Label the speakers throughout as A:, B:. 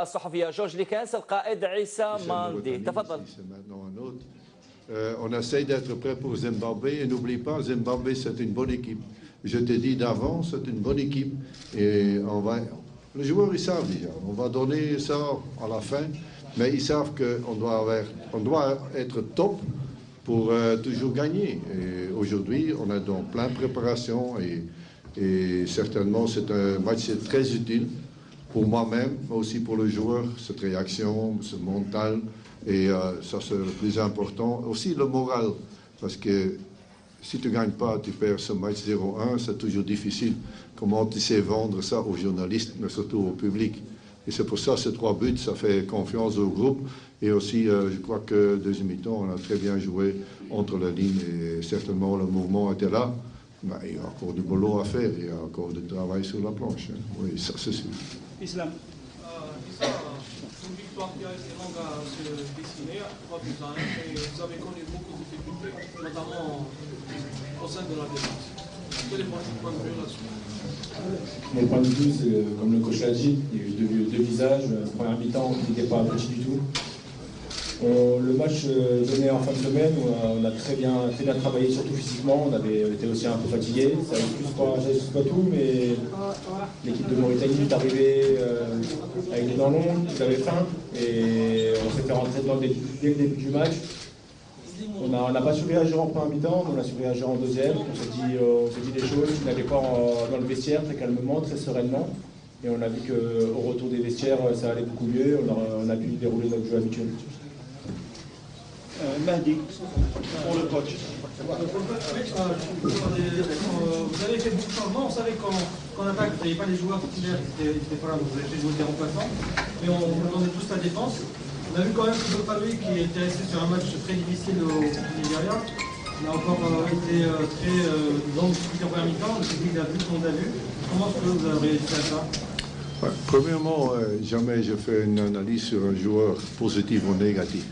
A: الصحفية جورج ليكانس القائد عيسى ماندي تفضل.
B: On essaye d'être prêt pour Zimbabwe et n'oublie pas, Zimbabwe c'est une bonne équipe. Je te dis d'avance, c'est une bonne équipe et les joueurs ils savent déjà. On va donner ça à la fin, mais ils savent qu'on doit être top pour toujours gagner. Et aujourd'hui, on est dans plein de préparation et certainement c'est un match très utile pour moi-même, mais aussi pour le joueur, cette réaction, ce mental. Et ça, c'est le plus important. Aussi le moral, parce que si tu ne gagnes pas, tu perds ce match 0-1, c'est toujours difficile. Comment tu sais vendre ça aux journalistes, mais surtout au public. Et c'est pour ça, ces 3 buts, ça fait confiance au groupe. Et aussi, je crois que deuxième mi-temps, on a très bien joué entre les lignes. Et certainement, le mouvement était là. Mais il y a encore du boulot à faire, il y a encore du travail sur la planche. Oui, ça c'est sûr.
C: Islam. Une victoire qui a été longue à se dessiner, 3 buts à 1, et vous avez connu beaucoup de difficultés, notamment au sein de la défense. Quel est votre point de vue là-dessus?
D: Mon point de vue, c'est comme le coach l'a dit, il y a eu deux visages. La première mi-temps qui n'était pas petit du tout. Le match donné en fin de semaine, on a très bien travaillé, surtout physiquement. On était aussi un peu fatigué. Ça n'ajuste pas tout, mais l'équipe de Mauritanie est arrivée avec des dents longues, ils avaient faim, et on s'est fait rentrer dedans dès le début du match. On n'a pas su réagir en première mi-temps, on a su réagir en deuxième. On s'est dit des choses qui n'allaient pas dans le vestiaire, très calmement, très sereinement. Et on a vu qu'au retour des vestiaires, ça allait beaucoup mieux. On a pu dérouler notre jeu habituel.
C: Mahdi, pour le coach. Vous avez fait beaucoup de changements. On savait qu'en attaque, vous n'aviez pas les joueurs titulaires qui étaient pas là, vous avez fait jouer des remplaçants. Mais on demandait tous la défense. On a vu quand même que Bopaloui, qui était resté sur un match très difficile au Nigeria, il a encore été très dans le en première mi-temps. Il a vu ce qu'on a vu. Comment est-ce que vous avez réussi à ça?
B: Premièrement, jamais je fais une analyse sur un joueur positif ou négatif.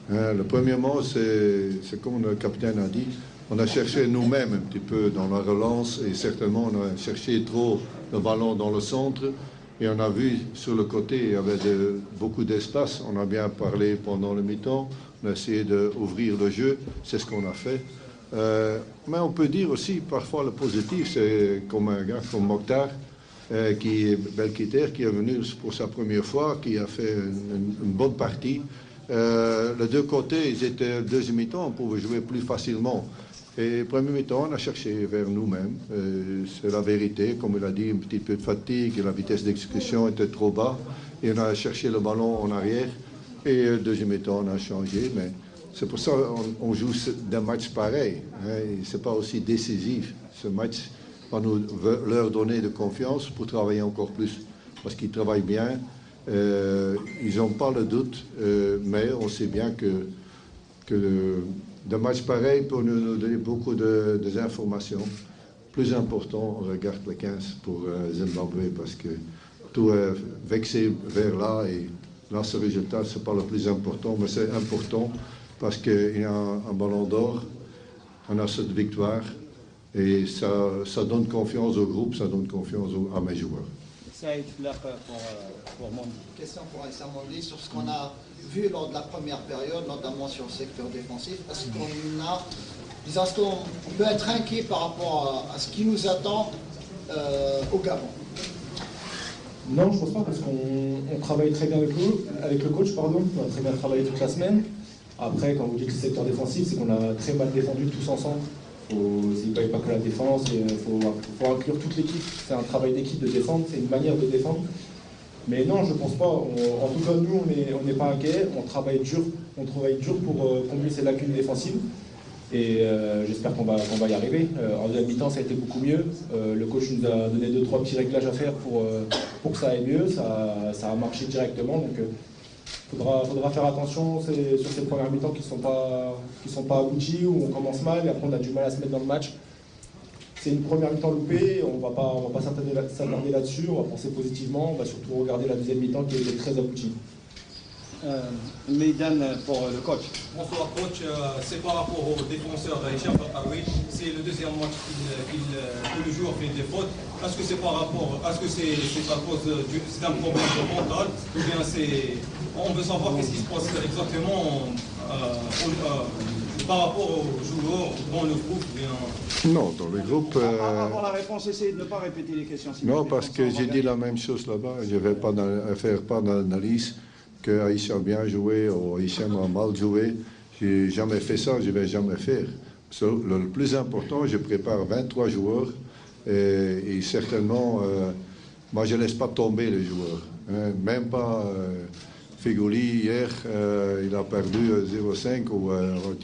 B: Le premièrement, c'est comme le capitaine a dit, on a cherché nous-mêmes un petit peu dans la relance et certainement on a cherché trop le ballon dans le centre et on a vu sur le côté, il y avait beaucoup d'espace, on a bien parlé pendant le mi-temps, on a essayé d'ouvrir le jeu, c'est ce qu'on a fait. Mais on peut dire aussi parfois le positif, c'est comme un gars comme Mokhtar, qui est Belkiter, qui est venu pour sa première fois, qui a fait une bonne partie. Les deux côtés, ils étaient deuxième mi-temps, on pouvait jouer plus facilement. Et premier mi-temps, on a cherché vers nous-mêmes. C'est la vérité, comme il a dit, un petit peu de fatigue, et la vitesse d'exécution était trop bas. Et on a cherché le ballon en arrière. Et deuxième mi-temps, on a changé. Mais c'est pour ça qu'on joue des matchs pareils. Hein, c'est pas aussi décisif. Ce match va leur donner de confiance pour travailler encore plus. Parce qu'ils travaillent bien. Ils n'ont pas le doute, mais on sait bien que des matchs pareils peuvent nous donner beaucoup d'informations. Plus important, on regarde le 15 pour Zimbabwe parce que tout est vexé vers là et là ce résultat, ce n'est pas le plus important, mais c'est important parce qu'il y a un ballon d'or, on a cette victoire et ça donne confiance au groupe, ça donne confiance à mes joueurs.
C: Pour Mandi.
E: Question pour Aïssa Mandi sur ce qu'on a vu lors de la première période, notamment sur le secteur défensif. Est-ce qu'on a des instants, on peut être inquiet par rapport à ce qui nous attend au Gabon?
D: Non, je ne pense pas, parce qu'on travaille très bien avec le coach, pardon. On a très bien travaillé toute la semaine. Après, quand vous dites que le secteur défensif, c'est qu'on a très mal défendu tous ensemble. Il ne pas que la défense, il faut inclure toute l'équipe. C'est un travail d'équipe de défendre, c'est une manière de défendre. Mais non, je ne pense pas. En tout cas, nous, on n'est pas inquiets. On travaille dur pour combler ces lacunes défensives. Et j'espère qu'on va y arriver. En deuxième mi-temps, ça a été beaucoup mieux. Le coach nous a donné 2-3 petits réglages à faire pour que ça aille mieux. Ça a marché directement. Donc, faudra faire attention sur ces premières mi-temps qui sont pas abouties, où on commence mal et après on a du mal à se mettre dans le match. C'est une première mi-temps loupée, on va pas s'attarder là-dessus, on va penser positivement, on va surtout regarder la deuxième mi-temps qui était très aboutie.
F: Meydan pour le coach.
C: Bonsoir coach, c'est par rapport au défenseur Hicham Al-Qaroui, c'est le deuxième match où le joueur fait des fautes. Est-ce que c'est par rapport, est-ce que c'est à cause d'un problème mental ou bien on veut savoir qu'est-ce qui se passe exactement par rapport aux joueurs dans le groupe bien...
B: Non, dans le groupe...
F: Avant la réponse, essayez de ne pas répéter les questions.
B: Non, parce que j'ai dit la même chose là-bas. Je ne vais pas faire pas d'analyse que Hicham a bien joué ou Hicham a mal joué. Je n'ai jamais fait ça, je ne vais jamais faire. Le plus important, je prépare 23 joueurs et certainement, moi je ne laisse pas tomber les joueurs. Hein, même pas Feghouli, hier, il a perdu 0,5 ou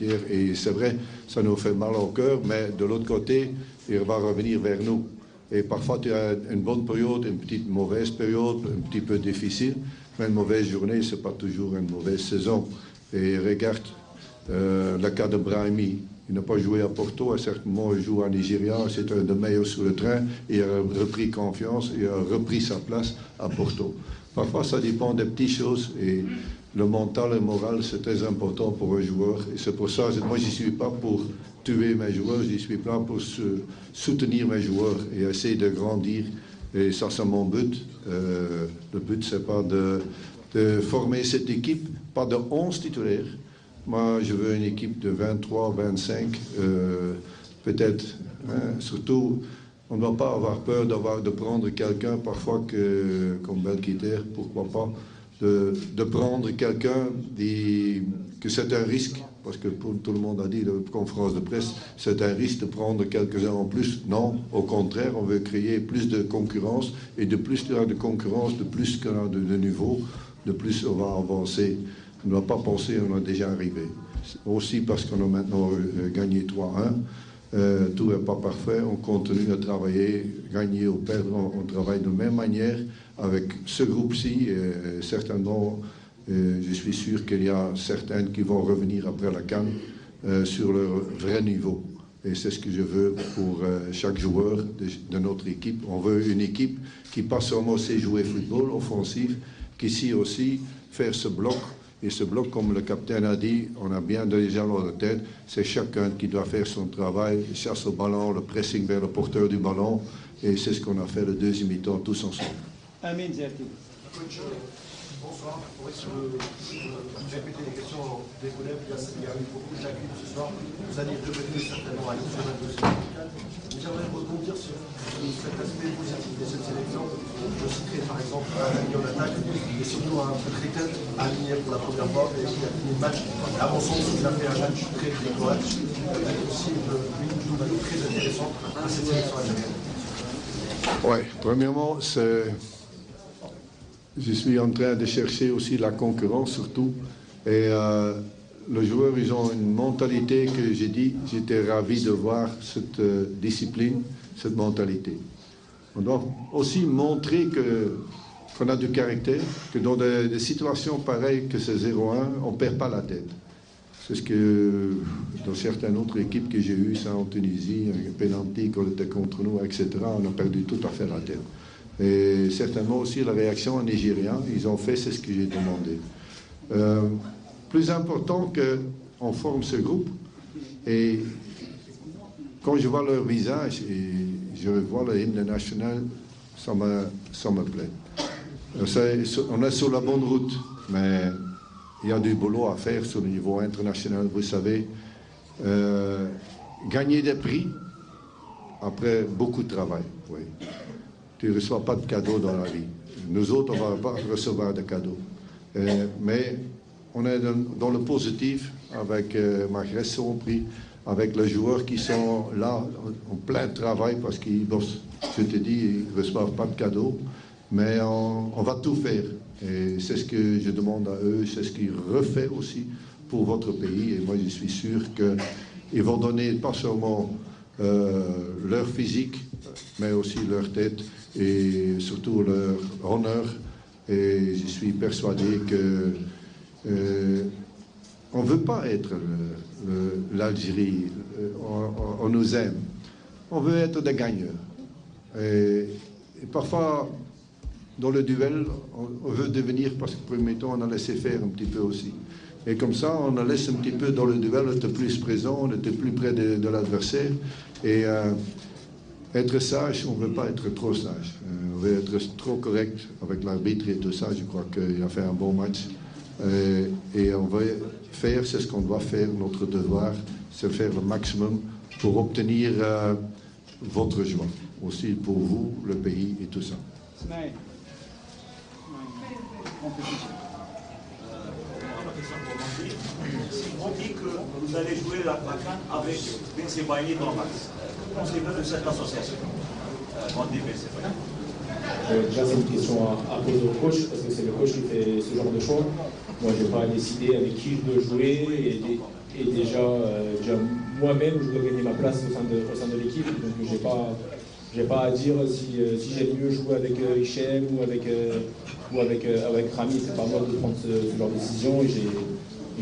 B: hier. Et c'est vrai, ça nous fait mal au cœur, mais de l'autre côté, il va revenir vers nous. Et parfois, tu as une bonne période, une petite mauvaise période, un petit peu difficile. Mais une mauvaise journée, ce n'est pas toujours une mauvaise saison. Et regarde le cas de Brahimi. Il n'a pas joué à Porto, à certains moments il joue à Nigeria, c'est un des meilleurs sur le train, il a repris confiance, il a repris sa place à Porto. Parfois ça dépend des petites choses et le mental et le moral c'est très important pour un joueur. Et c'est pour ça, moi je ne suis pas pour tuer mes joueurs, je suis là pour soutenir mes joueurs et essayer de grandir. Et ça c'est mon but. Le but c'est pas de former cette équipe, pas de 11 titulaires. Moi, je veux une équipe de 23, 25, peut-être. Hein, surtout, on ne doit pas avoir peur de prendre quelqu'un, parfois comme Belkiter, pourquoi pas, de prendre quelqu'un que c'est un risque, parce que tout le monde a dit, la conférence de presse, c'est un risque de prendre quelques-uns en plus. Non, au contraire, on veut créer plus de concurrence, et de plus il y a de concurrence, de plus qu'on a de niveau, de plus on va avancer. On ne doit pas penser qu'on a déjà arrivé. Aussi parce qu'on a maintenant gagné 3-1. Tout n'est pas parfait. On continue à travailler, gagner ou perdre. On travaille de la même manière avec ce groupe-ci. Certainement, je suis sûr qu'il y a certains qui vont revenir après la CAN sur leur vrai niveau. Et c'est ce que je veux pour chaque joueur de notre équipe. On veut une équipe qui pas seulement sait jouer football offensif, qui sait aussi faire ce bloc. Et ce bloc, comme le capitaine a dit, on a bien déjà dans la tête, c'est chacun qui doit faire son travail, chasse au ballon, le pressing vers le porteur du ballon, et c'est ce qu'on a fait le deuxième mi-temps tous ensemble.
F: Amin Zerti.
G: Bonsoir. Vous répétez les questions des collègues, il y a eu beaucoup de lacunes ce soir. Vous allez revenir certainement à l'examen de mais j'aimerais rebondir sur cet aspect positif de cette sélection. Je citerai par exemple un ami en attaque et surtout un Crétin aligné pour la première fois et qui a fini le match. À mon sens, il a fait un match très correct. C'est aussi une double très intéressante à cette sélection algérienne.
B: Oui, premièrement, je suis en train de chercher aussi la concurrence surtout. Et les joueurs, ils ont une mentalité que j'ai dit, j'étais ravi de voir cette discipline, cette mentalité. On doit aussi montrer qu'on a du caractère, que dans des situations pareilles que c'est 0-1, on ne perd pas la tête. C'est ce que dans certaines autres équipes que j'ai eues, ça en Tunisie, un penalty qu'on était contre nous, etc., on a perdu tout à fait la tête. Et certainement aussi la réaction en Nigérien, ils ont fait, c'est ce que j'ai demandé. Plus important qu'on forme ce groupe, et quand je vois leur visage et je vois le hymne national, ça me plaît. On est sur la bonne route, mais il y a du boulot à faire sur le niveau international, vous savez. Gagner des prix, après beaucoup de travail, oui. Tu ne reçois pas de cadeaux dans la vie. Nous autres, on ne va pas recevoir de cadeaux. Mais on est dans le positif avec Mahrez son prix, avec les joueurs qui sont là en plein travail parce qu'ils bossent. Je te dis, ils ne reçoivent pas de cadeaux, mais on va tout faire. Et c'est ce que je demande à eux, c'est ce qu'ils refait aussi pour votre pays. Et moi, je suis sûr qu'ils vont donner pas seulement leur physique, mais aussi leur tête et surtout leur honneur. Et je suis persuadé que on ne veut pas être l'Algérie, on nous aime. On veut être des gagneurs. Et parfois, dans le duel, on veut devenir, parce que premier temps, on a laissé faire un petit peu aussi. Et comme ça, on a laissé un petit peu dans le duel, on était plus présent, on était plus près de l'adversaire. Et être sage, on ne veut pas être trop sage. On veut être trop correct avec l'arbitre et tout ça. Je crois qu'il a fait un bon match. Et on va faire, c'est ce qu'on doit faire, notre devoir, c'est faire le maximum pour obtenir votre joie. Aussi pour vous, le pays et tout ça.
H: Si on dit que vous allez jouer la CAN avec Bensebaini dans le match, que pensez-vous de cette association Mandi Bensebaini?
D: Déjà, c'est une question à poser au coach, parce que c'est le coach qui fait ce genre de choix. Moi, je n'ai pas à décider avec qui je veux jouer, et déjà moi-même, je dois gagner ma place au sein de l'équipe, donc je n'ai pas à dire si j'aime mieux jouer avec Hichem ou avec Rami. C'est pas moi de prendre ce genre de décision, et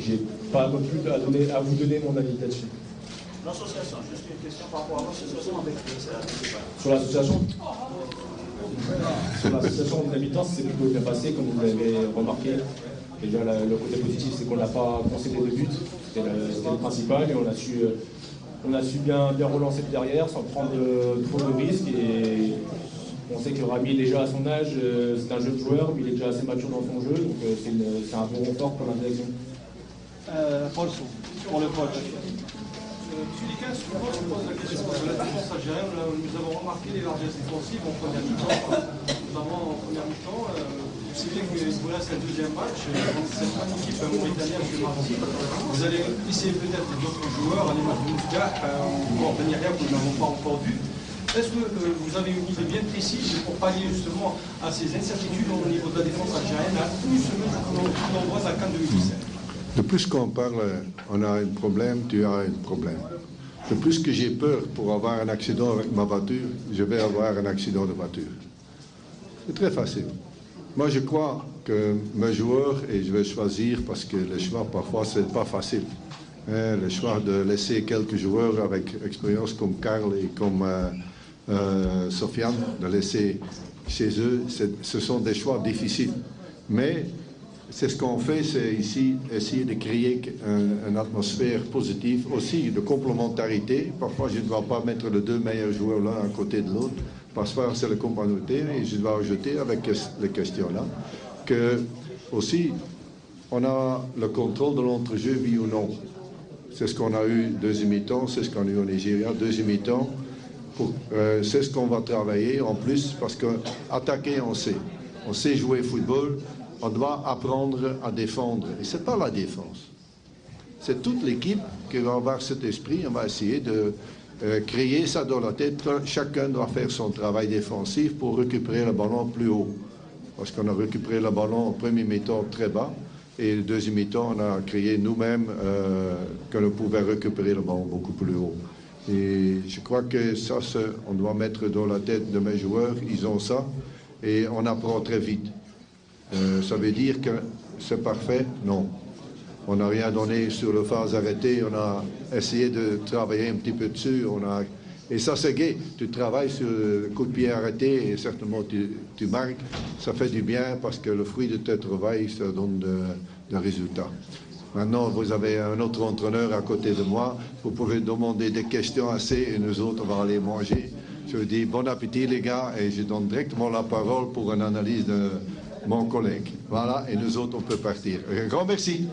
D: j'ai pas non plus à vous donner mon avis là-dessus.
H: L'association, juste une question par rapport à l'association avec
D: Sur l'association Sur l'association de l'habitant, c'est plutôt bien passé, comme vous l'avez remarqué. Déjà, le côté positif, c'est qu'on n'a pas concédé de but, c'était le principal, et on a su bien relancer derrière sans prendre trop de risques. Et on sait que Rami, déjà à son âge, c'est un jeune joueur, mais il est déjà assez mature dans son jeu, donc c'est un bon renfort pour la direction.
F: Paul, pour le coach.
C: Monsieur Likas, souvent je pose la question de la défense algérienne. Nous avons remarqué les largesses défensives en première mi-temps, notamment en première mi-temps. Vous savez que voilà, c'est le deuxième match. Cette bonne équipe mauritanienne de Marseille. Vous allez essayer peut-être d'autres joueurs, à l'image de Mousga, ou en Benyaya, que nous n'avons pas encore vu. Est-ce que vous avez une idée bien précise pour pallier justement à ces incertitudes au niveau de la défense algérienne à une semaine que l'on voit à la CAN 2017?
B: De plus qu'on parle, on a un problème, tu as un problème. De plus que j'ai peur pour avoir un accident avec ma voiture, je vais avoir un accident de voiture. C'est très facile. Moi, je crois que mes joueurs, et je vais choisir parce que le choix, parfois, c'est pas facile. Le choix de laisser quelques joueurs avec expérience comme Karl et comme Sofiane, de laisser chez eux, ce sont des choix difficiles. Mais c'est ce qu'on fait, c'est ici essayer de créer une atmosphère positive, aussi de complémentarité. Parfois, je ne dois pas mettre les deux meilleurs joueurs l'un à côté de l'autre, parce que c'est la complémentarité, et je dois ajouter avec les questions-là que aussi on a le contrôle de l'entrejeu, oui ou non. C'est ce qu'on a eu deuxième mi-temps, c'est ce qu'on a eu au Nigeria, deuxième mi-temps. C'est ce qu'on va travailler en plus, parce qu'attaquer, on sait jouer au football. On doit apprendre à défendre. Et ce n'est pas la défense. C'est toute l'équipe qui va avoir cet esprit. On va essayer de créer ça dans la tête. Chacun doit faire son travail défensif pour récupérer le ballon plus haut. Parce qu'on a récupéré le ballon au premier mi-temps très bas. Et le deuxième mi-temps, on a créé nous-mêmes que nous pouvions récupérer le ballon beaucoup plus haut. Et je crois que ça, on doit mettre dans la tête de mes joueurs. Ils ont ça. Et on apprend très vite. Ça veut dire que c'est parfait? Non. On n'a rien donné sur le phase arrêtée. On a essayé de travailler un petit peu dessus. Et ça, c'est gai. Tu travailles sur le coup de pied arrêté et certainement tu marques. Ça fait du bien parce que le fruit de tes travail, ça donne des résultats. Maintenant, vous avez un autre entraîneur à côté de moi. Vous pouvez demander des questions assez et nous autres, on va aller manger. Je vous dis bon appétit, les gars, et je donne directement la parole pour une analyse de mon collègue. Voilà, et nous autres, on peut partir. Un grand merci.